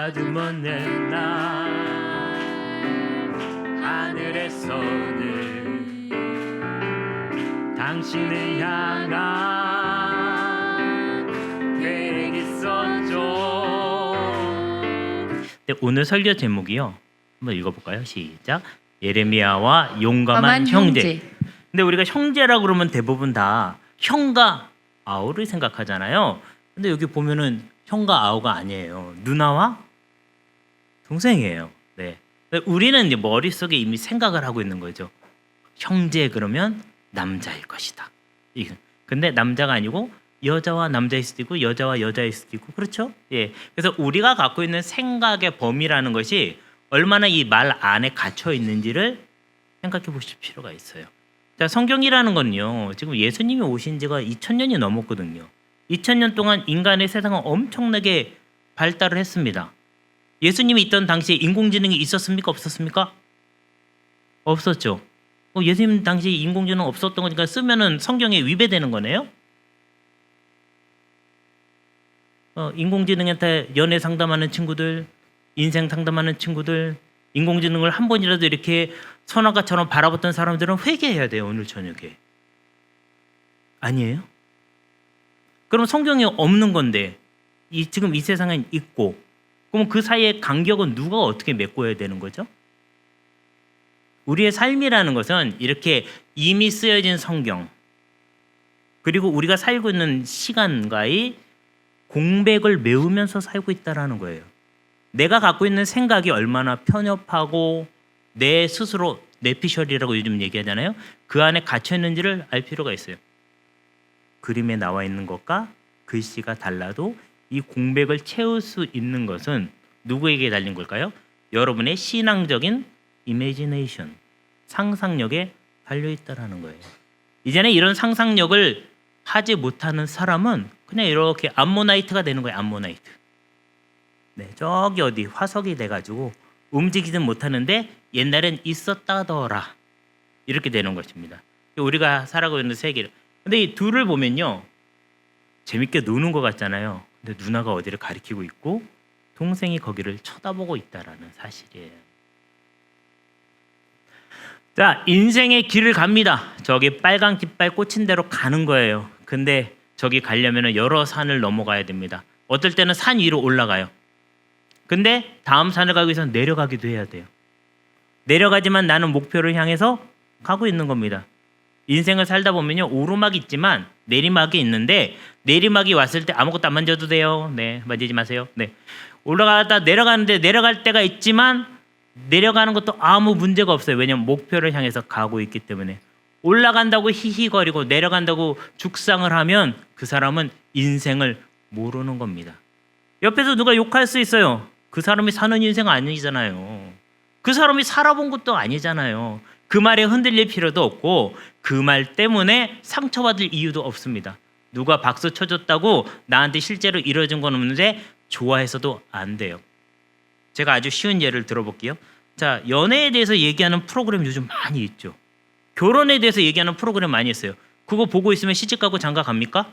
아주 먼 날 하늘에서는 당신을 향한 계획이 있었죠. 네, 오늘 설교 제목이요. 한번 읽어볼까요? 시작. 예레미야와 용감한 형제. 근데 우리가 형제라고 그러면 대부분 다 형과 아우를 생각하잖아요. 근데 여기 보면은 형과 아우가 아니에요. 누나와 동생이에요. 네. 우리는 이제 머릿속에 이미 생각을 하고 있는 거죠. 형제 그러면 남자일 것이다. 근데 남자가 아니고 여자와 남자일 수도 있고 여자와 여자일 수도 있고 그렇죠? 예. 그래서 우리가 갖고 있는 생각의 범위라는 것이 얼마나 이 말 안에 갇혀 있는지를 생각해 보실 필요가 있어요. 자, 성경이라는 건요. 지금 예수님이 오신 지가 2000년이 넘었거든요. 2000년 동안 인간의 세상은 엄청나게 발달을 했습니다. 예수님이 있던 당시에 인공지능이 있었습니까? 없었습니까? 없었죠. 예수님 당시 인공지능 없었던 거니까 쓰면은 성경에 위배되는 거네요. 인공지능한테 연애 상담하는 친구들, 인생 상담하는 친구들, 인공지능을 한 번이라도 이렇게 선악과처럼 바라봤던 사람들은 회개해야 돼요. 오늘 저녁에. 아니에요? 그럼 성경에 없는 건데 지금 이 세상엔 있고 그럼 그 사이의 간격은 누가 어떻게 메꿔야 되는 거죠? 우리의 삶이라는 것은 이렇게 이미 쓰여진 성경 그리고 우리가 살고 있는 시간과의 공백을 메우면서 살고 있다는 거예요. 내가 갖고 있는 생각이 얼마나 편협하고 내 스스로 내피셜이라고 요즘 얘기하잖아요. 그 안에 갇혀 있는지를 알 필요가 있어요. 그림에 나와 있는 것과 글씨가 달라도 이 공백을 채울 수 있는 것은 누구에게 달린 걸까요? 여러분의 신앙적인 이미지네이션, 상상력에 달려 있다라는 거예요. 이제는 이런 상상력을 하지 못하는 사람은 그냥 이렇게 암모나이트가 되는 거예요. 암모나이트. 네, 저기 어디 화석이 돼가지고 움직이진 못하는데 옛날엔 있었다더라 이렇게 되는 것입니다. 우리가 살아가고 있는 세계를. 근데 이 둘을 보면요, 재밌게 노는 것 같잖아요. 근데 누나가 어디를 가리키고 있고 동생이 거기를 쳐다보고 있다라는 사실이에요. 자, 인생의 길을 갑니다. 저기 빨간 깃발 꽂힌 대로 가는 거예요. 근데 저기 가려면 여러 산을 넘어가야 됩니다. 어떨 때는 산 위로 올라가요. 근데 다음 산을 가기 위해서 내려가기도 해야 돼요. 내려가지만 나는 목표를 향해서 가고 있는 겁니다. 인생을 살다 보면요, 오르막이 있지만 내리막이 있는데 내리막이 왔을 때 아무것도 안 만져도 돼요. 네, 만지지 마세요. 네, 올라가다 내려가는데 내려갈 때가 있지만 내려가는 것도 아무 문제가 없어요. 왜냐하면 목표를 향해서 가고 있기 때문에. 올라간다고 히히거리고 내려간다고 죽상을 하면 그 사람은 인생을 모르는 겁니다. 옆에서 누가 욕할 수 있어요. 그 사람이 사는 인생 아니잖아요. 그 사람이 살아본 것도 아니잖아요. 그 말에 흔들릴 필요도 없고 그 말 때문에 상처받을 이유도 없습니다. 누가 박수 쳐줬다고 나한테 실제로 이루어진 건 없는데 좋아해서도 안 돼요. 제가 아주 쉬운 예를 들어볼게요. 자, 연애에 대해서 얘기하는 프로그램 요즘 많이 있죠. 결혼에 대해서 얘기하는 프로그램 많이 있어요. 그거 보고 있으면 시집가고 장가갑니까?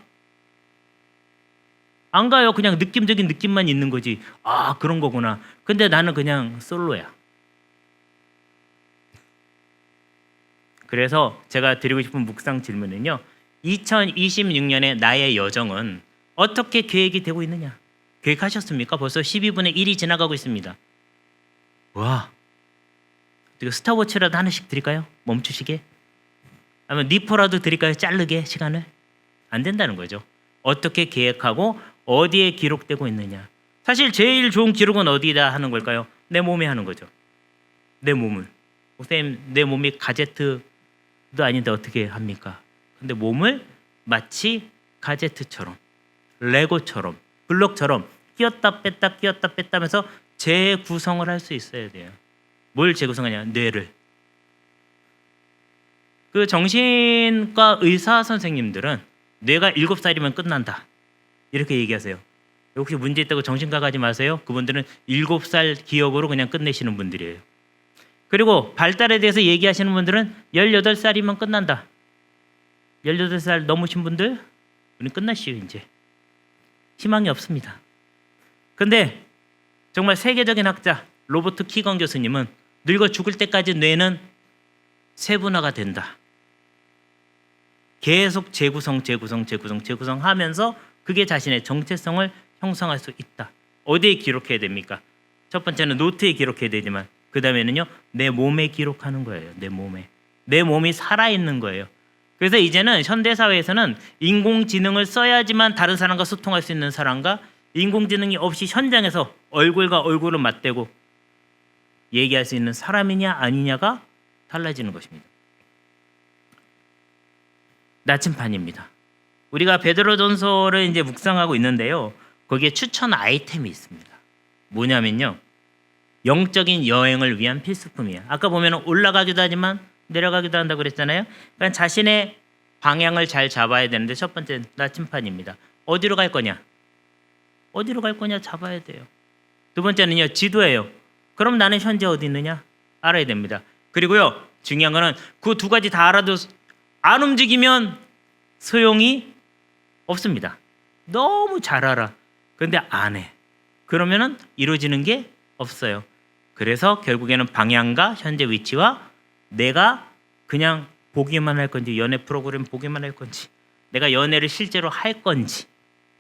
안 가요. 그냥 느낌적인 느낌만 있는 거지. 아, 그런 거구나. 근데 나는 그냥 솔로야. 그래서 제가 드리고 싶은 묵상 질문은요. 2026년에 나의 여정은 어떻게 계획이 되고 있느냐? 계획하셨습니까? 벌써 12분의 1이 지나가고 있습니다. 와, 이거 스탑워치라도 하나씩 드릴까요? 멈추시게? 아니면 니퍼라도 드릴까요? 자르게 시간을? 안 된다는 거죠. 어떻게 계획하고 어디에 기록되고 있느냐. 사실 제일 좋은 기록은 어디다 하는 걸까요? 내 몸에 하는 거죠. 내 몸을. 목사님, 내 몸이 가제트도 아닌데 어떻게 합니까? 근데 몸을 마치 가제트처럼, 레고처럼, 블록처럼 끼었다 뺐다 끼었다 뺐다 하면서 재구성을 할 수 있어야 돼요. 뭘 재구성하냐? 뇌를. 그 정신과 의사 선생님들은 뇌가 7살이면 끝난다 이렇게 얘기하세요. 혹시 문제 있다고 정신과 가지 마세요. 그분들은 7살 기억으로 그냥 끝내시는 분들이에요. 그리고 발달에 대해서 얘기하시는 분들은 18살이면 끝난다. 18살 넘으신 분들 우리 끝나시오. 이제 희망이 없습니다. 근데 정말 세계적인 학자 로버트 키건 교수님은 늙어 죽을 때까지 뇌는 세분화가 된다. 계속 재구성 하면서 그게 자신의 정체성을 형성할 수 있다. 어디에 기록해야 됩니까? 첫 번째는 노트에 기록해야 되지만 그 다음에는요, 내 몸에 기록하는 거예요. 내 몸에. 내 몸이 살아있는 거예요. 그래서 이제는 현대사회에서는 인공지능을 써야지만 다른 사람과 소통할 수 있는 사람과 인공지능이 없이 현장에서 얼굴과 얼굴을 맞대고 얘기할 수 있는 사람이냐 아니냐가 달라지는 것입니다. 나침판입니다. 우리가 베드로전서를 이제 묵상하고 있는데요. 거기에 추천 아이템이 있습니다. 뭐냐면요, 영적인 여행을 위한 필수품이에요. 아까 보면 올라가기도 하지만 내려가기도 한다고 그랬잖아요. 그러니까 자신의 방향을 잘 잡아야 되는데 첫 번째 나침판입니다. 어디로 갈 거냐? 어디로 갈 거냐 잡아야 돼요. 두 번째는요, 지도예요. 그럼 나는 현재 어디 있느냐 알아야 됩니다. 그리고요, 중요한 거는 그 두 가지 다 알아도 안 움직이면 소용이 없습니다. 너무 잘 알아. 근데 안 해. 그러면은 이루어지는 게 없어요. 그래서 결국에는 방향과 현재 위치와 내가 그냥 보기만 할 건지, 연애 프로그램 보기만 할 건지, 내가 연애를 실제로 할 건지,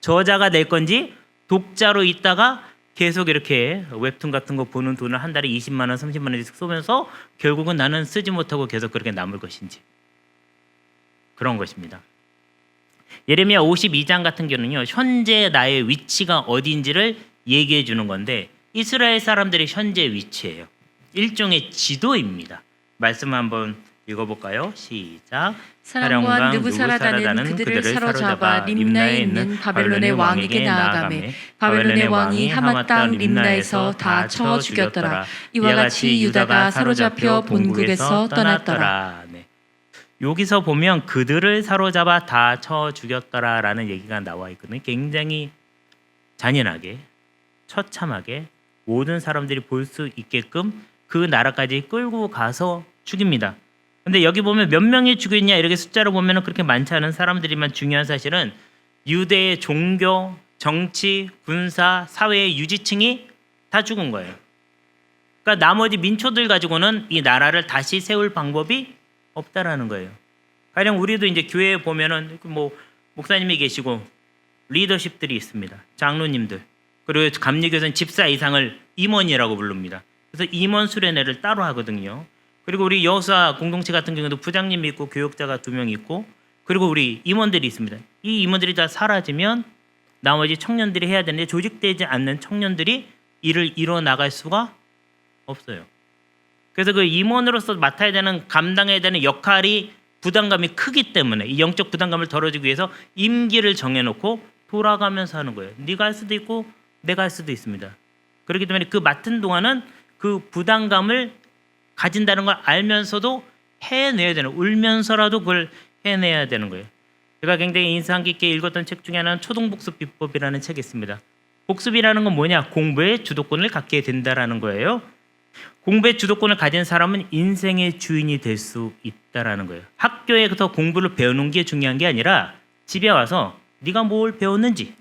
저자가 될 건지, 독자로 있다가 계속 이렇게 웹툰 같은 거 보는 돈을 한 달에 20만 원, 30만 원씩 쏘면서 결국은 나는 쓰지 못하고 계속 그렇게 남을 것인지, 그런 것입니다. 예레미야 52장 같은 경우는요, 현재 나의 위치가 어디인지를 얘기해 주는 건데 이스라엘 사람들의 현재 위치예요. 일종의 지도입니다. 말씀 한번 읽어볼까요? 시작. 사람과 느부사라다는 그들을 사로잡아 림나에 있는 바벨론의 왕에게 나아가매 바벨론의 왕이 하맛 땅 림나에서 다 쳐 죽였더라. 이와 같이 유다가 사로잡혀 본국에서 떠났더라. 네. 여기서 보면 그들을 사로잡아 다 쳐 죽였더라라는 얘기가 나와 있거든요. 굉장히 잔인하게, 처참하게 모든 사람들이 볼 수 있게끔 그 나라까지 끌고 가서 죽입니다. 근데 여기 보면 몇 명이 죽였냐 이렇게 숫자로 보면 그렇게 많지 않은 사람들이만 중요한 사실은 유대의 종교, 정치, 군사, 사회의 유지층이 다 죽은 거예요. 그러니까 나머지 민초들 가지고는 이 나라를 다시 세울 방법이 없다라는 거예요. 가령 우리도 이제 교회에 보면은 뭐 목사님이 계시고 리더십들이 있습니다. 장로님들, 그리고 감리교사는 집사 이상을 임원이라고 부릅니다. 그래서 임원 수련회를 따로 하거든요. 그리고 우리 여호수아 공동체 같은 경우도 부장님이 있고 교역자가 2명 있고, 그리고 우리 임원들이 있습니다. 이 임원들이 다 사라지면 나머지 청년들이 해야 되는데 조직되지 않는 청년들이 일을 이뤄나갈 수가 없어요. 그래서 그 임원으로서 맡아야 되는, 감당해야 되는 역할이 부담감이 크기 때문에 이 영적 부담감을 덜어주기 위해서 임기를 정해놓고 돌아가면서 하는 거예요. 네가 할 수도 있고 내가 할 수도 있습니다. 그렇기 때문에 그 맡은 동안은 그 부담감을 가진다는 걸 알면서도 해내야 되는, 울면서라도 그걸 해내야 되는 거예요. 제가 굉장히 인상 깊게 읽었던 책 중에 하나는 초등복습 비법이라는 책이 있습니다. 복습이라는 건 뭐냐? 공부의 주도권을 갖게 된다라는 거예요. 공부의 주도권을 가진 사람은 인생의 주인이 될 수 있다라는 거예요. 학교에서 공부를 배우는 게 중요한 게 아니라 집에 와서 네가 뭘 배웠는지,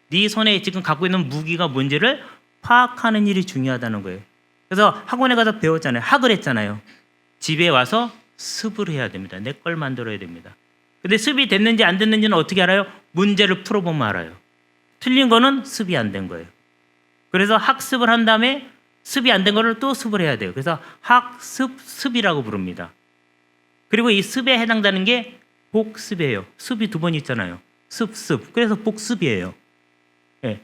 네 손에 지금 갖고 있는 무기가 뭔지를 파악하는 일이 중요하다는 거예요. 그래서 학원에 가서 배웠잖아요. 학을 했잖아요. 집에 와서 습을 해야 됩니다. 내 걸 만들어야 됩니다. 근데 습이 됐는지 안 됐는지는 어떻게 알아요? 문제를 풀어보면 알아요. 틀린 거는 습이 안 된 거예요. 그래서 학습을 한 다음에 습이 안 된 거를 또 습을 해야 돼요. 그래서 학습, 습이라고 부릅니다. 그리고 이 습에 해당되는 게 복습이에요. 습이 2번 있잖아요. 습. 그래서 복습이에요. 네.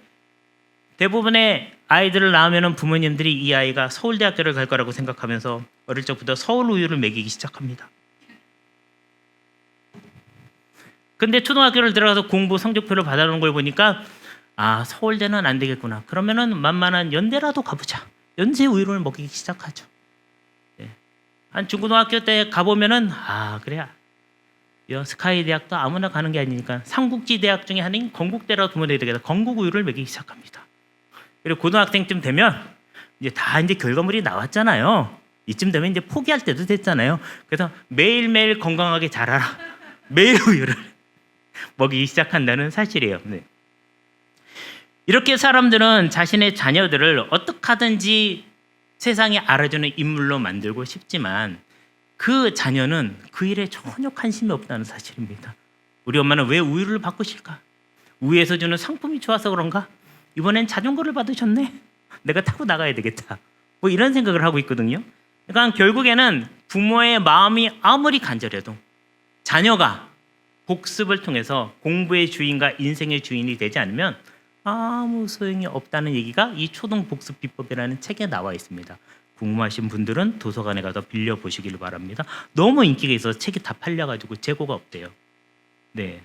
대부분의 아이들을 낳으면 부모님들이 이 아이가 서울대학교를 갈 거라고 생각하면서 어릴 적부터 서울 우유를 먹이기 시작합니다. 근데 초등학교를 들어가서 공부 성적표를 받아놓은 걸 보니까 아, 서울대는 안 되겠구나. 그러면은 만만한 연대라도 가보자. 연세 우유를 먹이기 시작하죠. 네. 한 중고등학교 때 가보면은 아, 그래. 스카이 대학도 아무나 가는 게 아니니까 삼국지 대학 중에 하나인 건국대라도 부모들이 되겠다. 건국 우유를 먹이기 시작합니다. 그리고 고등학생쯤 되면 이제 다 이제 결과물이 나왔잖아요. 이쯤 되면 이제 포기할 때도 됐잖아요. 그래서 매일매일 건강하게 자라라. 매일 우유를 먹이기 시작한다는 사실이에요. 네. 이렇게 사람들은 자신의 자녀들을 어떻게 하든지 세상에 알아주는 인물로 만들고 싶지만 그 자녀는 그 일에 전혀 관심이 없다는 사실입니다. 우리 엄마는 왜 우유를 바꾸실까? 우유에서 주는 상품이 좋아서 그런가? 이번엔 자전거를 받으셨네. 내가 타고 나가야 되겠다. 뭐 이런 생각을 하고 있거든요. 그러니까 결국에는 부모의 마음이 아무리 간절해도 자녀가 복습을 통해서 공부의 주인과 인생의 주인이 되지 않으면 아무 소용이 없다는 얘기가 이 초등 복습 비법이라는 책에 나와 있습니다. 궁금하신 분들은 도서관에 가서 빌려 보시기를 바랍니다. 너무 인기가 있어서 책이 다 팔려가지고 재고가 없대요. 네.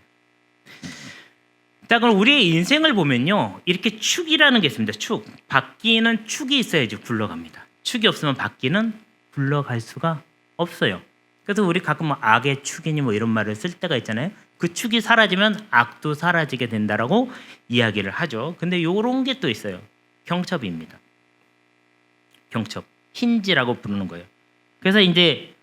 자, 그럼 우리의 인생을 보면요, 이렇게 축이라는 게 있습니다. 축. 바퀴는 축이 있어야지 굴러갑니다. 축이 없으면 바퀴는 굴러갈 수가 없어요. 그래서 우리 가끔 뭐 악의 축이니 뭐 이런 말을 쓸 때가 있잖아요. 그 축이 사라지면 악도 사라지게 된다라고 이야기를 하죠. 근데 요런 게 또 있어요. 경첩입니다. 경첩. 힌지라고 부르는 거예요. 그래서 이제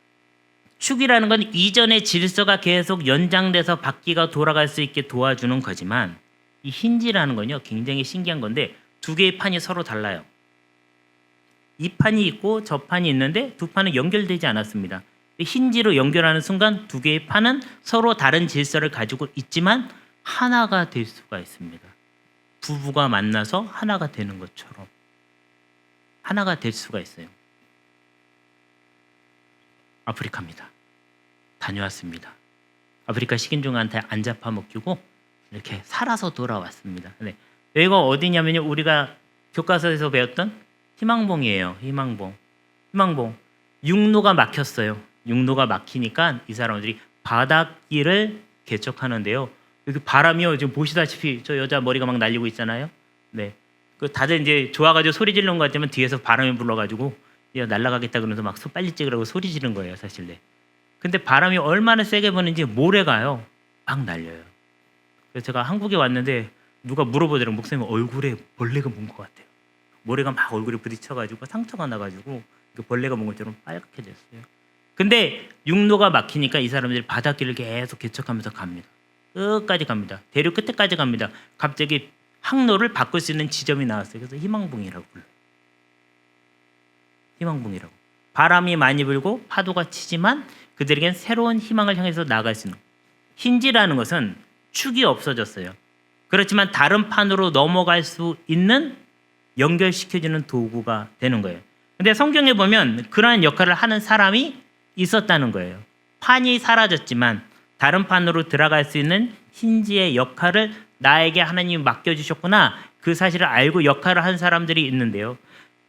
축이라는 건 이전의 질서가 계속 연장돼서 바퀴가 돌아갈 수 있게 도와주는 거지만 이 힌지라는 건요, 굉장히 신기한 건데 두 개의 판이 서로 달라요. 이 판이 있고 저 판이 있는데 두 판은 연결되지 않았습니다. 힌지로 연결하는 순간 두 개의 판은 서로 다른 질서를 가지고 있지만 하나가 될 수가 있습니다. 부부가 만나서 하나가 되는 것처럼 하나가 될 수가 있어요. 아프리카입니다. 다녀왔습니다. 아프리카 식인종한테 안 잡아먹히고 이렇게 살아서 돌아왔습니다. 네. 여기가 어디냐면요, 우리가 교과서에서 배웠던 희망봉이에요. 희망봉. 육로가 막혔어요. 육로가 막히니까 이 사람들이 바닷길을 개척하는데요. 여기 바람이요, 지금 보시다시피 저 여자 머리가 막 날리고 있잖아요. 네. 그 다들 이제 좋아가지고 소리 지르는 것 같지만 뒤에서 바람이 불러가지고 야, 날아가겠다 그러면서 막 빨리 찍으라고 소리 지르는 거예요, 사실. 네. 근데 바람이 얼마나 세게 부는지 모래가요, 막 날려요. 그래서 제가 한국에 왔는데 누가 물어보더라고요. 목사님 얼굴에 벌레가 문 것 같아요. 모래가 막 얼굴에 부딪혀가지고 상처가 나가지고 그 벌레가 문 것처럼 빨갛게 됐어요. 근데 육로가 막히니까 이 사람들이 바닷길을 계속 개척하면서 갑니다. 끝까지 갑니다. 대륙 끝에까지 갑니다. 갑자기 항로를 바꿀 수 있는 지점이 나왔어요. 그래서 희망봉이라고 불러요. 희망봉이라고. 바람이 많이 불고 파도가 치지만 그들에겐 새로운 희망을 향해서 나아갈 수 있는. 힌지라는 것은 축이 없어졌어요. 그렇지만 다른 판으로 넘어갈 수 있는 연결시켜주는 도구가 되는 거예요. 근데 성경에 보면 그러한 역할을 하는 사람이 있었다는 거예요. 판이 사라졌지만 다른 판으로 들어갈 수 있는 힌지의 역할을 나에게 하나님이 맡겨주셨구나, 그 사실을 알고 역할을 한 사람들이 있는데요.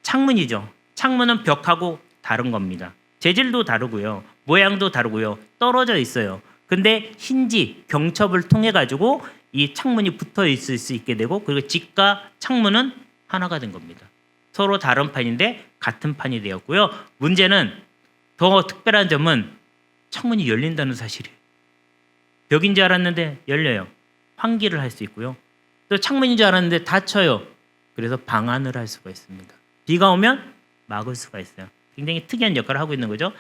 창문이죠. 창문은 벽하고 다른 겁니다. 재질도 다르고요, 모양도 다르고요, 떨어져 있어요. 근데 힌지, 경첩을 통해 가지고 이 창문이 붙어 있을 수 있게 되고, 그리고 집과 창문은 하나가 된 겁니다. 서로 다른 판인데 같은 판이 되었고요. 문제는 더 특별한 점은 창문이 열린다는 사실이에요. 벽인 줄 알았는데 열려요. 환기를 할 수 있고요. 또 창문인 줄 알았는데 닫혀요. 그래서 방안을 할 수가 있습니다. 비가 오면 막을 수가 있어요. 굉장히 특이한 역할을 하고 있는 거죠.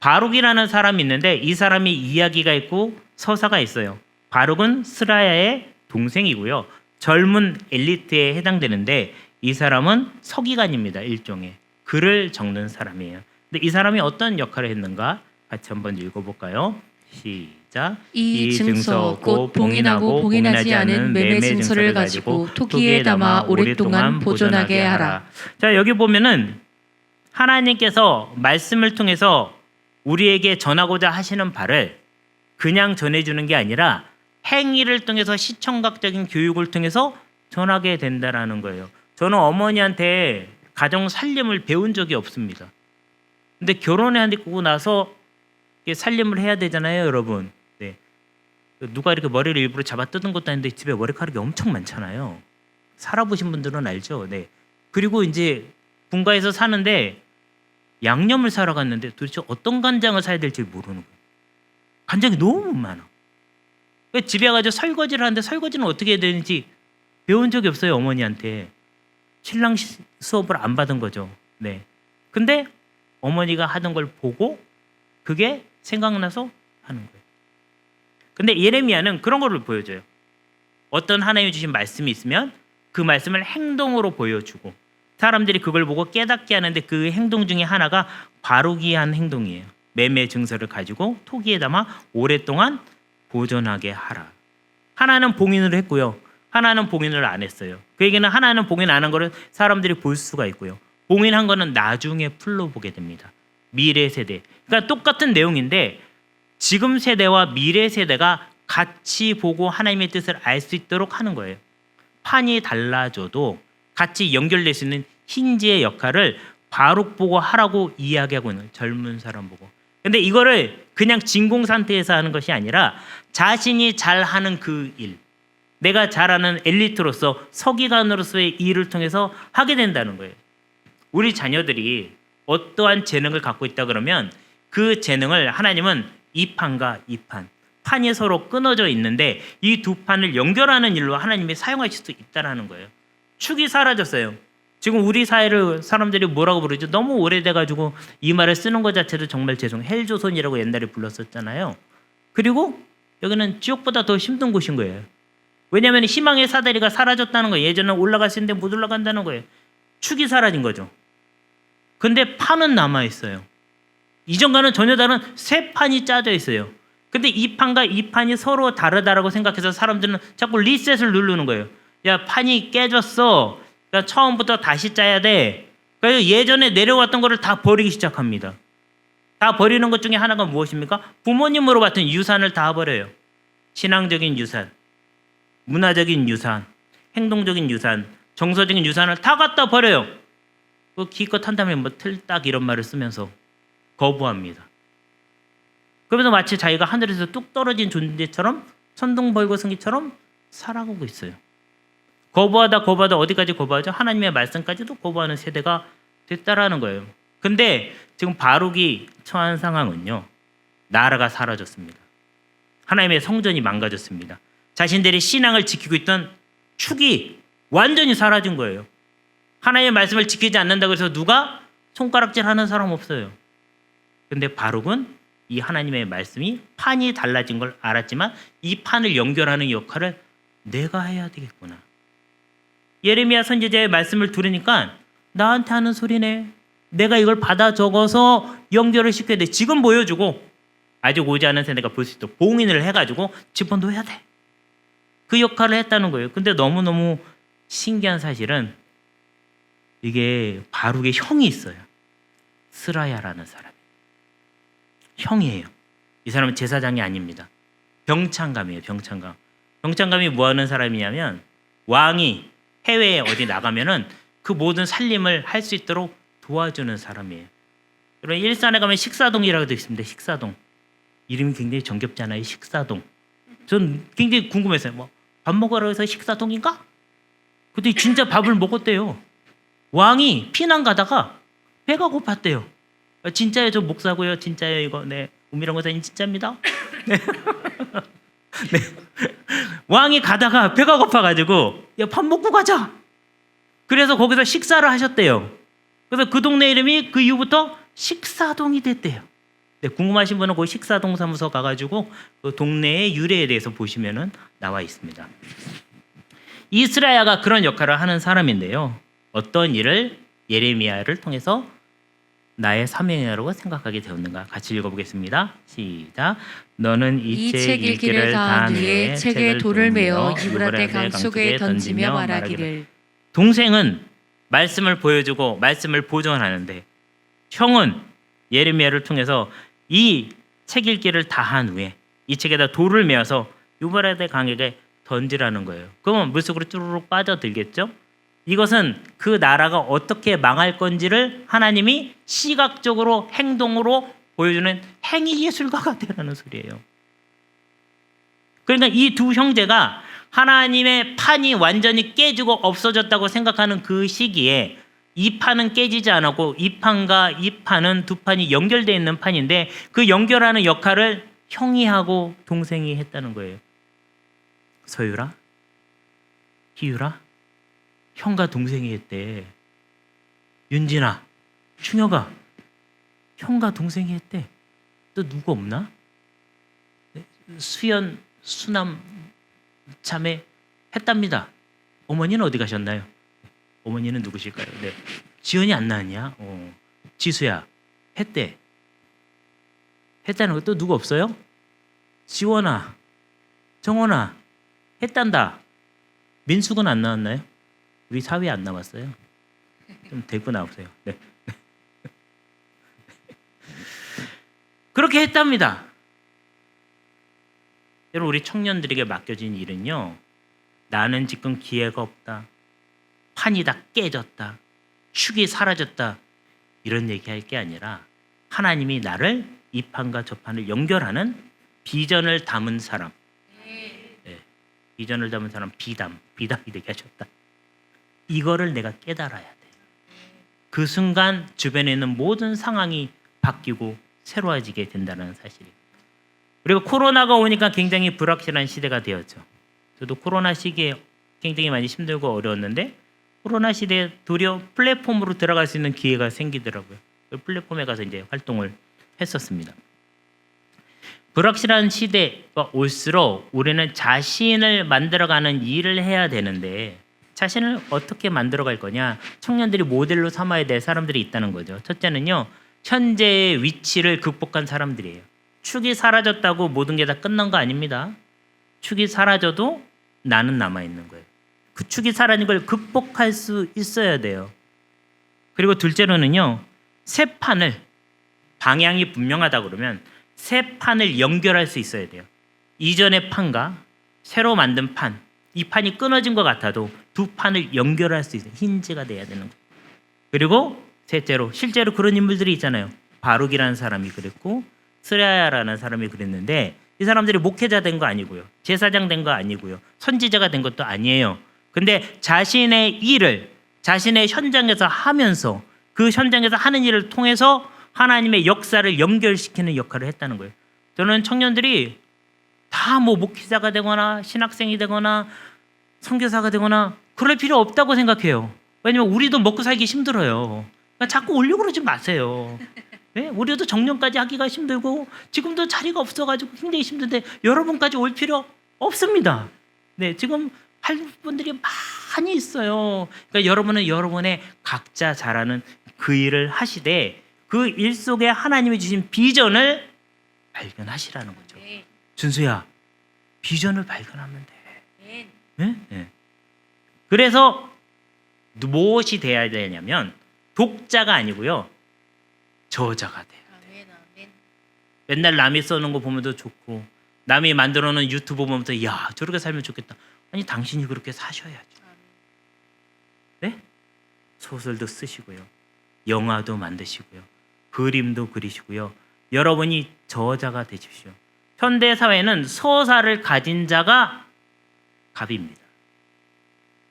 바룩이라는 사람이 있는데 이 사람이 이야기가 있고 서사가 있어요. 바룩은 스라야의 동생이고요. 젊은 엘리트에 해당되는데 이 사람은 서기관입니다. 일종의 글을 적는 사람이에요. 근데 이 사람이 어떤 역할을 했는가 같이 한번 읽어볼까요? 시작. 이 증서 곧 봉인하고 봉인하지 않은 매매 증서를 가지고 토기에 담아 오랫동안 보존하게 하라. 자, 여기 보면은 하나님께서 말씀을 통해서 우리에게 전하고자 하시는 바를 그냥 전해주는 게 아니라 행위를 통해서 시청각적인 교육을 통해서 전하게 된다라는 거예요. 저는 어머니한테 가정 살림을 배운 적이 없습니다. 근데 결혼하고 나서 살림을 해야 되잖아요, 여러분. 네. 누가 이렇게 머리를 일부러 잡아 뜯은 것도 아닌데 집에 머리카락이 엄청 많잖아요. 살아보신 분들은 알죠. 네. 그리고 이제 분가에서 사는데 양념을 사러 갔는데 도대체 어떤 간장을 사야 될지 모르는 거예요. 간장이 너무 많아. 집에 가서 설거지를 하는데 설거지는 어떻게 해야 되는지 배운 적이 없어요, 어머니한테. 신랑 수업을 안 받은 거죠. 네. 근데 어머니가 하던 걸 보고 그게 생각나서 하는 거예요. 근데 예레미야는 그런 거를 보여줘요. 어떤 하나님이 주신 말씀이 있으면 그 말씀을 행동으로 보여주고 사람들이 그걸 보고 깨닫게 하는데 그 행동 중에 하나가 바르게 한 행동이에요. 매매 증서를 가지고 토기에 담아 오랫동안 보존하게 하라. 하나는 봉인을 했고요. 하나는 봉인을 안 했어요. 그 얘기는 하나는 봉인 안 한 거를 사람들이 볼 수가 있고요. 봉인한 거는 나중에 풀로 보게 됩니다. 미래 세대. 그러니까 똑같은 내용인데 지금 세대와 미래 세대가 같이 보고 하나님의 뜻을 알 수 있도록 하는 거예요. 판이 달라져도 같이 연결될 수 있는 힌지의 역할을 바룩 보고 하라고 이야기하고 있는 젊은 사람 보고. 근데 이거를 그냥 진공 상태에서 하는 것이 아니라 자신이 잘하는 그 일, 내가 잘하는 엘리트로서 서기관으로서의 일을 통해서 하게 된다는 거예요. 우리 자녀들이 어떠한 재능을 갖고 있다 그러면 그 재능을 하나님은 이 판과 이 판, 판이 서로 끊어져 있는데 이 두 판을 연결하는 일로 하나님이 사용하실 수 있다는 거예요. 축이 사라졌어요. 지금 우리 사회를 사람들이 뭐라고 부르죠? 너무 오래돼가지고 이 말을 쓰는 것 자체도 정말 죄송해요. 헬조선이라고 옛날에 불렀었잖아요. 그리고 여기는 지옥보다 더 힘든 곳인 거예요. 왜냐하면 희망의 사다리가 사라졌다는 거예요. 예전에 올라갈 수 있는데 못 올라간다는 거예요. 축이 사라진 거죠. 근데 판은 남아있어요. 이전과는 전혀 다른 새 판이 짜져 있어요. 근데 이 판과 이 판이 서로 다르다라고 생각해서 사람들은 자꾸 리셋을 누르는 거예요. 야, 판이 깨졌어. 그러니까 처음부터 다시 짜야 돼. 그래서 예전에 내려왔던 거를 다 버리기 시작합니다. 다 버리는 것 중에 하나가 무엇입니까? 부모님으로 받은 유산을 다 버려요. 신앙적인 유산, 문화적인 유산, 행동적인 유산, 정서적인 유산을 다 갖다 버려요. 그 기껏 한다면 뭐 틀딱 이런 말을 쓰면서 거부합니다. 그러면서 마치 자기가 하늘에서 뚝 떨어진 존재처럼 천둥벌거숭이처럼 살아가고 있어요. 거부하다 어디까지 거부하죠? 하나님의 말씀까지도 거부하는 세대가 됐다라는 거예요. 근데 지금 바룩이 처한 상황은요. 나라가 사라졌습니다. 하나님의 성전이 망가졌습니다. 자신들의 신앙을 지키고 있던 축이 완전히 사라진 거예요. 하나님의 말씀을 지키지 않는다고 해서 누가 손가락질하는 사람 없어요. 근데 바룩은 이 하나님의 말씀이 판이 달라진 걸 알았지만 이 판을 연결하는 역할을 내가 해야 되겠구나. 예레미야 선지자의 말씀을 들으니까 나한테 하는 소리네. 내가 이걸 받아 적어서 연결을 시켜야 돼. 지금 보여주고 아직 오지 않은 세대가 볼 수 있도록 봉인을 해가지고 집어넣어야 돼. 그 역할을 했다는 거예요. 근데 너무너무 신기한 사실은 이게 바룩의 형이 있어요. 스라야라는 사람이. 형이에요. 이 사람은 제사장이 아닙니다. 병창감이에요. 병창감. 병창감이 뭐 하는 사람이냐면 왕이 해외에 어디 나가면은 그 모든 살림을 할 수 있도록 도와주는 사람이에요. 여러분 일산에 가면 식사동이라고 되어 있습니다. 식사동. 이름이 굉장히 정겹잖아요. 식사동. 전 굉장히 궁금했어요. 뭐 밥 먹으러 해서 식사동인가? 근데 진짜 밥을 먹었대요. 왕이 피난 가다가 배가 고팠대요. 진짜예요. 저 목사고요. 진짜예요. 이거 네 우미랑 권사님 진짜입니다. 네. 네. 왕이 가다가 배가 고파가지고 야, 밥 먹고 가자. 그래서 거기서 식사를 하셨대요. 그래서 그 동네 이름이 그 이후부터 식사동이 됐대요. 네, 궁금하신 분은 그 식사동 사무소 가가지고 그 동네의 유래에 대해서 보시면은 나와 있습니다. 이스라야가 그런 역할을 하는 사람인데요. 어떤 일을 예레미야를 통해서 나의 사명이라고 생각하게 되었는가? 같이 읽어보겠습니다. 시작. 너는 이 책 읽기를 다 한 후에 책에 돌을 메어 유브라데 강 속에 던지며 말하기를. 동생은 말씀을 보여주고 말씀을 보존하는데 형은 예레미야를 통해서 이 책 읽기를 다 한 후에 이 책에다 돌을 메어서 유브라데 강에게 던지라는 거예요. 그러면 물속으로 쭈루룩 빠져들겠죠? 이것은 그 나라가 어떻게 망할 건지를 하나님이 시각적으로 행동으로 보여주는 행위 예술가가 되라는 소리예요. 그러니까 이 두 형제가 하나님의 판이 완전히 깨지고 없어졌다고 생각하는 그 시기에 이 판은 깨지지 않았고 이 판과 이 판은 두 판이 연결되어 있는 판인데 그 연결하는 역할을 형이 하고 동생이 했다는 거예요. 서유라, 희유라, 형과 동생이 했대. 윤진아, 충혁아, 형과 동생이 했대. 또 누구 없나? 수연, 수남, 자매 했답니다. 어머니는 어디 가셨나요? 어머니는 누구실까요? 네. 지연이 안 나왔냐? 지수야, 했대. 했다는 것도 누구 없어요? 지원아, 정원아, 했단다. 민숙은 안 나왔나요? 우리 사위 안 나왔어요? 좀 데리고 나오세요. 네. 그렇게 했답니다. 여러분, 우리 청년들에게 맡겨진 일은요, 나는 지금 기회가 없다, 판이 다 깨졌다, 축이 사라졌다, 이런 얘기할 게 아니라 하나님이 나를 이 판과 저 판을 연결하는 비전을 담은 사람, 비전을 담은 사람, 비담이 되게 하셨다. 이거를 내가 깨달아야 돼. 그 순간 주변에 있는 모든 상황이 바뀌고 새로워지게 된다는 사실이에요. 그리고 코로나가 오니까 굉장히 불확실한 시대가 되었죠. 저도 코로나 시기에 굉장히 많이 힘들고 어려웠는데 코로나 시대에 도리어 플랫폼으로 들어갈 수 있는 기회가 생기더라고요. 그 플랫폼에 가서 이제 활동을 했었습니다. 불확실한 시대가 올수록 우리는 자신을 만들어가는 일을 해야 되는데 자신을 어떻게 만들어갈 거냐? 청년들이 모델로 삼아야 될 사람들이 있다는 거죠. 첫째는요, 현재의 위치를 극복한 사람들이에요. 축이 사라졌다고 모든 게 다 끝난 거 아닙니다. 축이 사라져도 나는 남아있는 거예요. 그 축이 사라진 걸 극복할 수 있어야 돼요. 그리고 둘째로는요, 새 판을, 방향이 분명하다 그러면 새 판을 연결할 수 있어야 돼요. 이전의 판과 새로 만든 판, 이 판이 끊어진 것 같아도 두 판을 연결할 수 있어요. 힌지가 돼야 되는 거예요. 그리고 셋째로, 실제로 그런 인물들이 있잖아요. 바룩이라는 사람이 그랬고 스라야라는 사람이 그랬는데 이 사람들이 목회자 된 거 아니고요, 제사장 된 거 아니고요, 선지자가 된 것도 아니에요. 근데 자신의 일을 자신의 현장에서 하면서 그 현장에서 하는 일을 통해서 하나님의 역사를 연결시키는 역할을 했다는 거예요. 저는 청년들이 다 뭐 목회자가 되거나 신학생이 되거나 선교사가 되거나 그럴 필요 없다고 생각해요. 왜냐면 우리도 먹고 살기 힘들어요. 그러니까 자꾸 오려고 그러지 마세요. 네? 우리도 정년까지 하기가 힘들고 지금도 자리가 없어가지고 굉장히 힘든데 여러분까지 올 필요 없습니다. 네, 지금 할 분들이 많이 있어요. 그러니까 여러분은 여러분의 각자 잘하는 그 일을 하시되 그 일 속에 하나님이 주신 비전을 발견하시라는 거죠. 준수야, 비전을 발견하면 돼. 네? 네. 그래서 무엇이 돼야 되냐면 독자가 아니고요, 저자가 돼야 돼. 맨날 남이 써놓은 거 보면도 좋고 남이 만들어놓은 유튜브 보면서 야, 저렇게 살면 좋겠다. 아니, 당신이 그렇게 사셔야죠. 네? 소설도 쓰시고요, 영화도 만드시고요, 그림도 그리시고요. 여러분이 저자가 되십시오. 현대 사회는 서사를 가진 자가 갑입니다.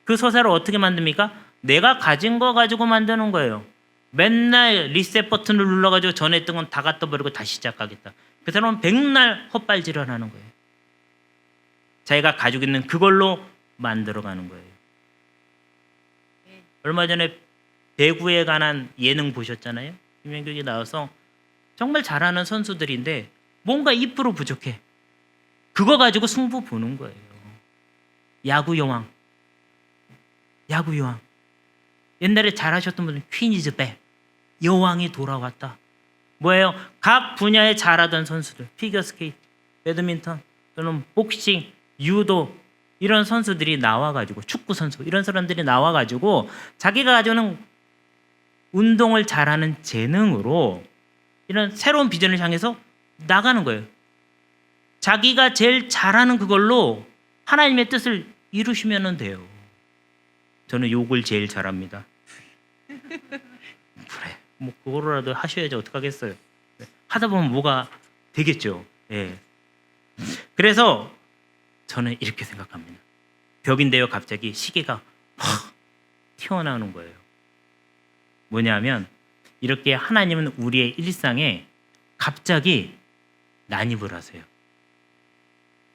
그 서사를 어떻게 만듭니까? 내가 가진 거 가지고 만드는 거예요. 맨날 리셋 버튼을 눌러가지고 전에 했던 건 다 갖다 버리고 다시 시작하겠다. 그 사람은 백날 헛발질을 하는 거예요. 자기가 가지고 있는 그걸로 만들어가는 거예요. 얼마 전에 배구에 관한 예능 보셨잖아요. 김연경이 나와서 정말 잘하는 선수들인데 뭔가 2% 부족해. 그거 가지고 승부 보는 거예요. 야구 여왕. 옛날에 잘하셨던 분은 퀸 이즈 백, 여왕이 돌아왔다. 뭐예요? 각 분야에 잘하던 선수들, 피겨스케이트, 배드민턴 또는 복싱, 유도, 이런 선수들이 나와가지고, 축구 선수, 이런 사람들이 나와가지고 자기가 가지고 있는 운동을 잘하는 재능으로 이런 새로운 비전을 향해서 나가는 거예요. 자기가 제일 잘하는 그걸로 하나님의 뜻을 이루시면 돼요. 저는 욕을 제일 잘합니다. 그래, 뭐 그거라도 하셔야지 어떡하겠어요. 하다 보면 뭐가 되겠죠. 예. 그래서 저는 이렇게 생각합니다. 벽인데요, 갑자기 시계가 확 튀어나오는 거예요. 뭐냐면 이렇게 하나님은 우리의 일상에 갑자기 난입을 하세요.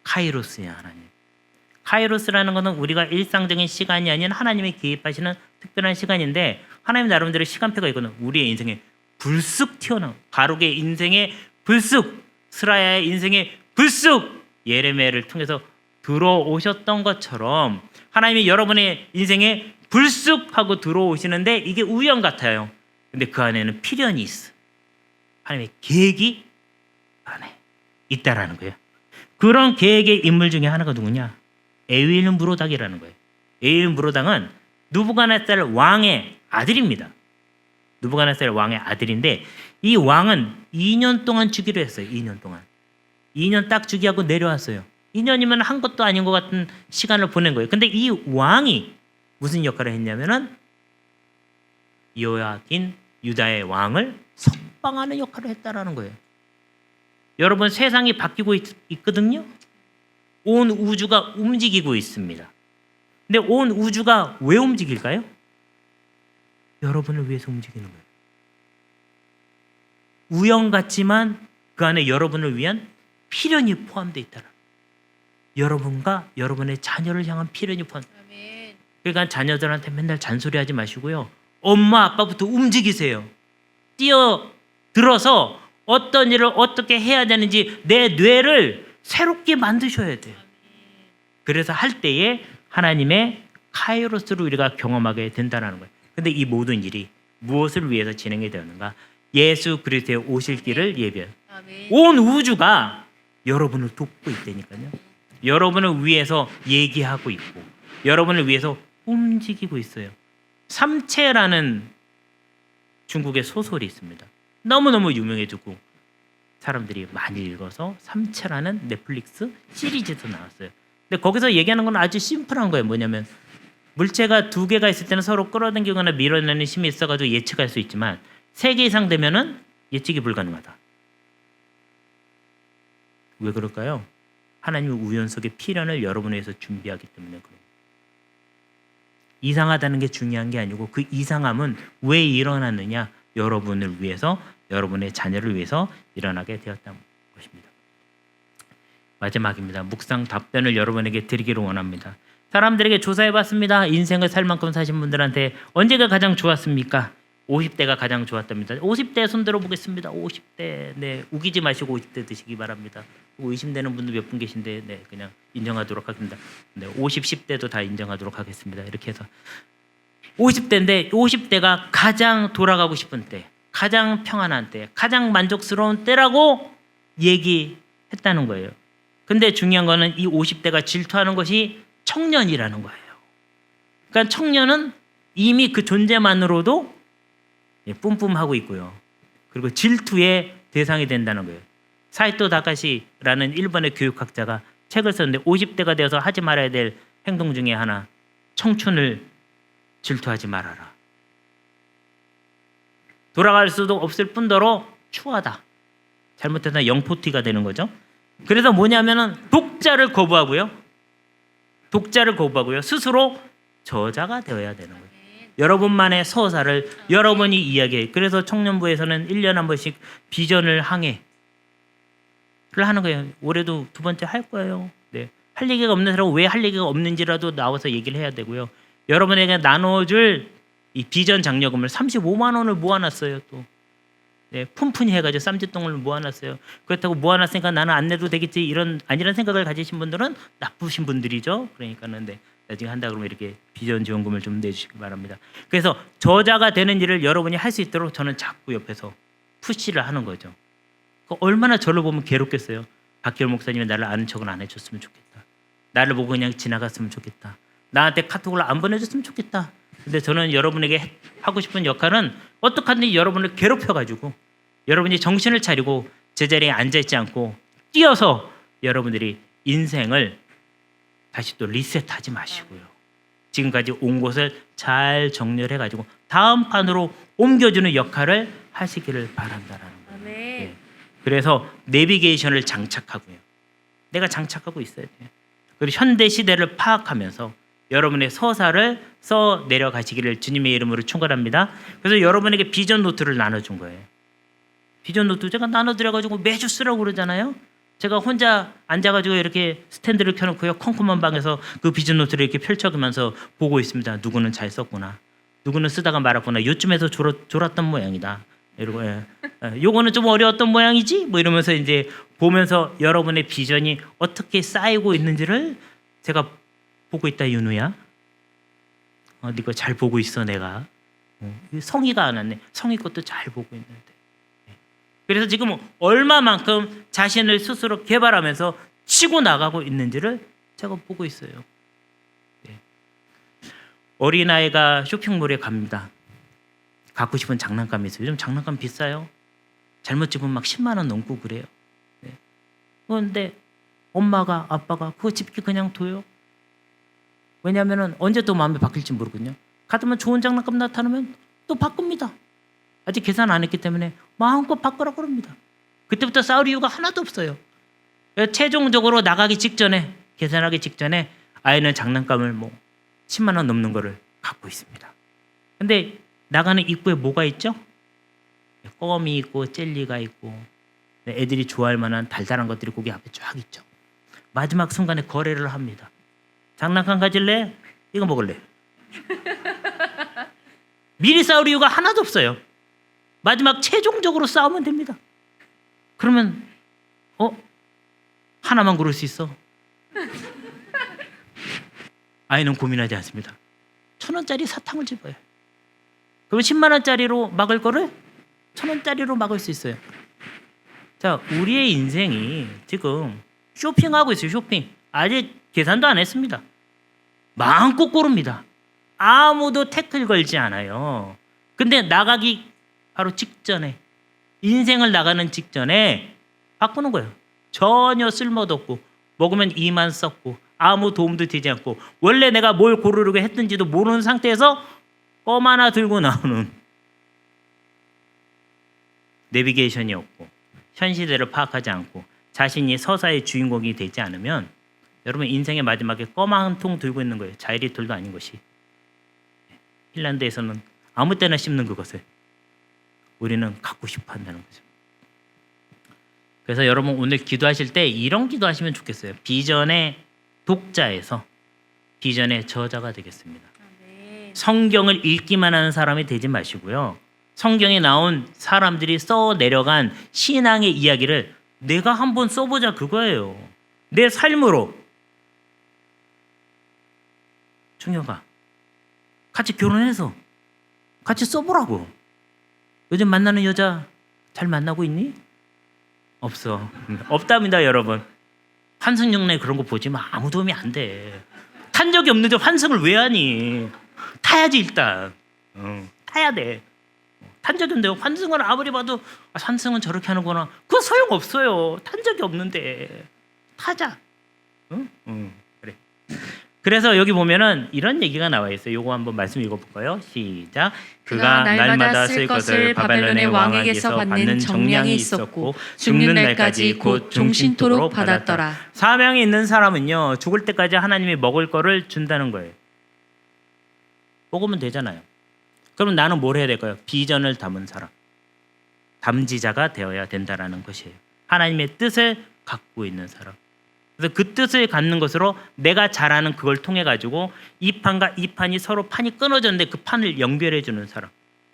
카이로스야, 하나님. 카이로스라는 것은 우리가 일상적인 시간이 아닌 하나님이 개입하시는 특별한 시간인데, 하나님 나름대로 시간표가 있거든요. 우리의 인생에 불쑥 튀어나온, 바룩의 인생에 불쑥, 스라야의 인생에 불쑥 예레미야를 통해서 들어오셨던 것처럼 하나님이 여러분의 인생에 불쑥 하고 들어오시는데 이게 우연 같아요. 근데 그 안에는 필연이 있어. 하나님의 계획이 안에 있다라는 거예요. 그런 계획의 인물 중에 하나가 누구냐? 에윌 무로닥이라는 거예요. 에윌 무로닥은 느부갓네살 왕의 아들입니다. 느부갓네살 왕의 아들인데 이 왕은 2년 동안 주기로 했어요. 2년 동안. 2년 딱 주기하고 내려왔어요. 2년이면 한 것도 아닌 것 같은 시간을 보낸 거예요. 근데 이 왕이 무슨 역할을 했냐면은 여호야긴 유다의 왕을 석방하는 역할을 했다라는 거예요. 여러분 세상이 바뀌고 있거든요. 온 우주가 움직이고 있습니다. 근데 온 우주가 왜 움직일까요? 여러분을 위해서 움직이는 거예요. 우연 같지만 그 안에 여러분을 위한 필연이 포함되어 있다. 여러분과 여러분의 자녀를 향한 필연이 포함. 그러니까 자녀들한테 맨날 잔소리하지 마시고요. 엄마 아빠부터 움직이세요. 뛰어들어서 어떤 일을 어떻게 해야 되는지 내 뇌를 새롭게 만드셔야 돼요. 그래서 할 때에 하나님의 카이로스를 우리가 경험하게 된다는 거예요. 근데 이 모든 일이 무엇을 위해서 진행이 되었는가? 예수 그리스도의 오실 길을 예비한 온 우주가 여러분을 돕고 있다니까요. 여러분을 위해서 얘기하고 있고 여러분을 위해서 움직이고 있어요. 삼체라는 중국의 소설이 있습니다. 너무너무 유명해지고 사람들이 많이 읽어서 삼체라는 넷플릭스 시리즈도 나왔어요. 근데 거기서 얘기하는 건 아주 심플한 거예요. 뭐냐면 물체가 두 개가 있을 때는 서로 끌어당기거나 밀어내는 힘이 있어가지고 예측할 수 있지만 3개 이상 되면은 예측이 불가능하다. 왜 그럴까요? 하나님의 우연 속의 필연을 여러분을 위해서 준비하기 때문에 그래요. 이상하다는 게 중요한 게 아니고 그 이상함은 왜 일어났느냐? 여러분을 위해서, 여러분의 자녀를 위해서 일어나게 되었다는 것입니다. 마지막입니다. 묵상 답변을 여러분에게 드리기를 원합니다. 사람들에게 조사해봤습니다. 인생을 살 만큼 사신 분들한테 언제가 가장 좋았습니까? 50대가 가장 좋았답니다. 50대 손 들어보겠습니다. 50대. 네, 우기지 마시고 50대 드시기 바랍니다. 의심되는 분들 몇 분 계신데 네, 그냥 인정하도록 하겠습니다. 네, 50, 10대도 다 인정하도록 하겠습니다. 이렇게 해서 50대인데 50대가 가장 돌아가고 싶은 때, 가장 평안한 때, 가장 만족스러운 때라고 얘기했다는 거예요. 근데 중요한 거는 이 50대가 질투하는 것이 청년이라는 거예요. 그러니까 청년은 이미 그 존재만으로도 뿜뿜하고 있고요. 그리고 질투의 대상이 된다는 거예요. 사이토 다카시라는 일본의 교육학자가 책을 썼는데 50대가 되어서 하지 말아야 될 행동 중에 하나, 청춘을 질투하지 말아라. 돌아갈 수도 없을 뿐더러 추하다. 잘못해서 영포티가 되는 거죠. 그래서 뭐냐면은 독자를 거부하고요. 스스로 저자가 되어야 되는 거예요. 여러분만의 서사를 여러분이 이야기해요. 그래서 청년부에서는 1년에 한 번씩 비전을 항해를 하는 거예요. 올해도 2번째 할 거예요. 네. 할 얘기가 없는 사람은 왜 할 얘기가 없는지라도 나와서 얘기를 해야 되고요. 여러분에게 나눠줄 이 비전 장려금을 35만 원을 모아놨어요. 또 네, 푼푼히 해가지고 쌈짓돈을 모아놨어요. 그렇다고 모아놨으니까 나는 안 내도 되겠지 이런 아니란 생각을 가지신 분들은 나쁘신 분들이죠. 그러니까는 네, 나중에 한다 그러면 이렇게 비전 지원금을 좀 내주시기 바랍니다. 그래서 저자가 되는 일을 여러분이 할 수 있도록 저는 자꾸 옆에서 푸시를 하는 거죠. 얼마나 저를 보면 괴롭겠어요. 박기열 목사님이 나를 아는 척은 안 해줬으면 좋겠다. 나를 보고 그냥 지나갔으면 좋겠다. 나한테 카톡을 안 보내줬으면 좋겠다. 근데 저는 여러분에게 하고 싶은 역할은 어떻게 하든지 여러분을 괴롭혀가지고 여러분이 정신을 차리고 제자리에 앉아있지 않고 뛰어서 여러분들이 인생을 다시 또 리셋하지 마시고요. 지금까지 온 곳을 잘 정렬해가지고 다음 판으로 옮겨주는 역할을 하시기를 바란다라는 거예요. 네. 그래서 내비게이션을 장착하고요. 내가 장착하고 있어야 돼요. 그리고 현대 시대를 파악하면서 여러분의 서사를 써 내려가시기를 주님의 이름으로 축원합니다. 그래서 여러분에게 비전 노트를 나눠준 거예요. 비전 노트 제가 나눠드려가지고 매주 쓰라고 그러잖아요. 제가 혼자 앉아가지고 이렇게 스탠드를 켜놓고요. 컴컴한 방에서 그 비전 노트를 이렇게 펼쳐가면서 보고 있습니다. 누구는 잘 썼구나. 누구는 쓰다가 말았구나. 요쯤에서 졸았던 모양이다. 이러고 요거는 좀 어려웠던 모양이지? 뭐 이러면서 이제 보면서 여러분의 비전이 어떻게 쌓이고 있는지를 제가 보고 있다, 윤우야. 네가 잘 보고 있어 내가. 성의가 안 왔네. 성의 것도 잘 보고 있는데. 그래서 지금 얼마만큼 자신을 스스로 개발하면서 치고 나가고 있는지를 제가 보고 있어요. 네. 어린아이가 쇼핑몰에 갑니다. 갖고 싶은 장난감이 있어요. 요즘 장난감 비싸요. 잘못 집으면 막 10만 원 넘고 그래요. 네. 그런데 엄마가 아빠가 그거 집기 그냥 둬요. 왜냐하면 언제 또 마음이 바뀔지 모르거든요. 가다만 좋은 장난감 나타나면 또 바꿉니다. 아직 계산 안 했기 때문에 마음껏 바꾸라고 그럽니다. 그때부터 싸울 이유가 하나도 없어요. 최종적으로 나가기 직전에, 계산하기 직전에 아이는 장난감을 10만 원 넘는 거를 갖고 있습니다. 근데 나가는 입구에 뭐가 있죠? 껌이 있고 젤리가 있고 애들이 좋아할 만한 달달한 것들이 거기 앞에 쫙 있죠. 마지막 순간에 거래를 합니다. 장난감 가질래? 이거 먹을래? 미리 싸울 이유가 하나도 없어요. 마지막 최종적으로 싸우면 됩니다. 그러면 하나만 고를 수 있어. 아이는 고민하지 않습니다. 1,000원짜리 사탕을 집어요. 그럼 10만 원짜리로 막을 거를 1,000원짜리로 막을 수 있어요. 자, 우리의 인생이 지금 쇼핑하고 있어요. 쇼핑. 아직 계산도 안 했습니다. 마음껏 고릅니다. 아무도 태클 걸지 않아요. 근데 나가기 바로 직전에, 인생을 나가는 직전에 바꾸는 거예요. 전혀 쓸모도 없고 먹으면 이만 썩고 아무 도움도 되지 않고 원래 내가 뭘 고르려고 했는지도 모르는 상태에서 껌 하나 들고 나오는, 내비게이션이 없고 현 시대를 파악하지 않고 자신이 서사의 주인공이 되지 않으면 여러분 인생의 마지막에 껌 한 통 들고 있는 거예요. 자이리톨도 아닌 것이. 핀란드에서는 아무 때나 씹는 그것을 우리는 갖고 싶어 한다는 거죠. 그래서 여러분 오늘 기도하실 때 이런 기도하시면 좋겠어요. 비전의 독자에서 비전의 저자가 되겠습니다. 성경을 읽기만 하는 사람이 되지 마시고요. 성경에 나온 사람들이 써 내려간 신앙의 이야기를 내가 한번 써보자 그거예요. 내 삶으로. 중요가 같이 결혼해서 같이 써보라고. 요즘 만나는 여자 잘 만나고 있니? 없어. 없답니다 여러분. 환승연애 그런 거 보지 마. 아무 도움이 안 돼. 탄 적이 없는데 환승을 왜 하니? 타야지 일단. 타야 돼. 탄 적이 없는데 환승을 아무리 봐도 환승은 저렇게 하는구나. 그거 소용없어요. 탄 적이 없는데. 타자. 그래. 그래서 여기 보면은 이런 얘기가 나와 있어요. 요거 한번 말씀 읽어볼까요? 시작. 그가 날마다 쓸 것을 바벨론의 왕에게서 받는 정량이 있었고 죽는 날까지 곧 종신토록 받았더라. 사명이 있는 사람은요 죽을 때까지 하나님이 먹을 거를 준다는 거예요. 먹으면 되잖아요. 그럼 나는 뭘 해야 될까요? 비전을 담은 사람, 담지자가 되어야 된다라는 것이에요. 하나님의 뜻을 갖고 있는 사람. 그래서 그 뜻을 갖는 것으로 내가 잘하는 그걸 통해 가지고 이 판과 이 판이 서로 판이 끊어졌는데 그 판을 연결해 주는 사람.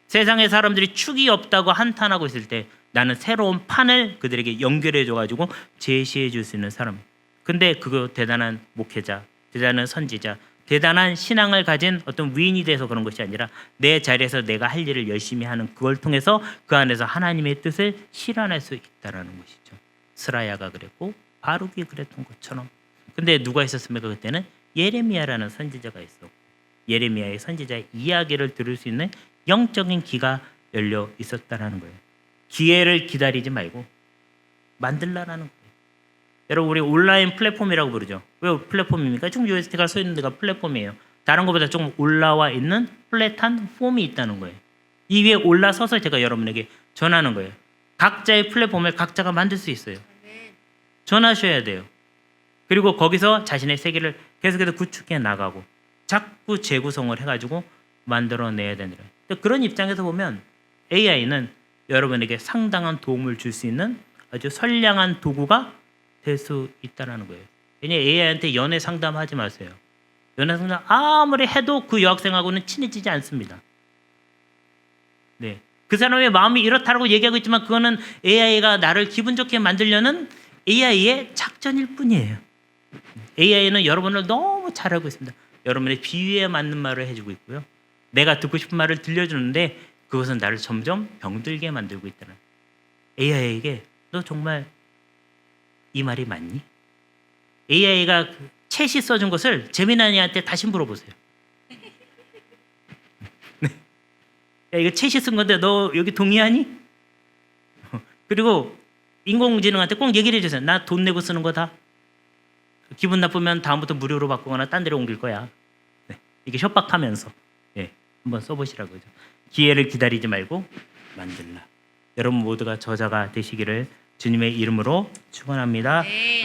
세상의 사람들이 축이 없다고 한탄하고 있을 때 나는 새로운 판을 그들에게 연결해 줘 가지고 제시해 줄 수 있는 사람. 근데 그거 대단한 목회자, 대단한 선지자, 대단한 신앙을 가진 어떤 위인이 돼서 그런 것이 아니라 내 자리에서 내가 할 일을 열심히 하는 그걸 통해서 그 안에서 하나님의 뜻을 실현할 수 있다라는 것이죠. 스라야가 그랬고 바룩이 그랬던 것처럼. 근데 누가 있었습니까? 그때는 예레미야라는 선지자가 있었고 예레미야의 선지자의 이야기를 들을 수 있는 영적인 귀가 열려 있었다라는 거예요. 기회를 기다리지 말고 만들라라는 거예요. 여러분 우리 온라인 플랫폼이라고 부르죠. 왜 플랫폼입니까? 지금 UST가 서 있는 데가 플랫폼이에요. 다른 것보다 조금 올라와 있는 플랫한 폼이 있다는 거예요. 이 위에 올라서서 제가 여러분에게 전하는 거예요. 각자의 플랫폼을 각자가 만들 수 있어요. 전하셔야 돼요. 그리고 거기서 자신의 세계를 계속해서 구축해 나가고 자꾸 재구성을 해가지고 만들어내야 되는 거예요. 그런 입장에서 보면 AI는 여러분에게 상당한 도움을 줄 수 있는 아주 선량한 도구가 될 수 있다는 거예요. 왜냐하면 AI한테 연애 상담하지 마세요. 연애 상담 아무리 해도 그 여학생하고는 친해지지 않습니다. 네, 그 사람의 마음이 이렇다고 얘기하고 있지만 그거는 AI가 나를 기분 좋게 만들려는 AI의 작전일 뿐이에요. AI는 여러분을 너무 잘 알고 있습니다. 여러분의 비위에 맞는 말을 해주고 있고요. 내가 듣고 싶은 말을 들려주는데 그것은 나를 점점 병들게 만들고 있다는. AI에게 너 정말 이 말이 맞니? AI가 챗이 써준 것을 제미나니한테 다시 물어보세요. 네. 야, 이거 챗이 쓴 건데 너 여기 동의하니? 그리고 인공지능한테 꼭 얘기를 해주세요. 나 돈 내고 쓰는 거다. 기분 나쁘면 다음부터 무료로 바꾸거나 딴 데로 옮길 거야. 네. 이게 협박하면서 한번 써보시라고요. 기회를 기다리지 말고 만들라. 여러분 모두가 저자가 되시기를 주님의 이름으로 축원합니다. 네.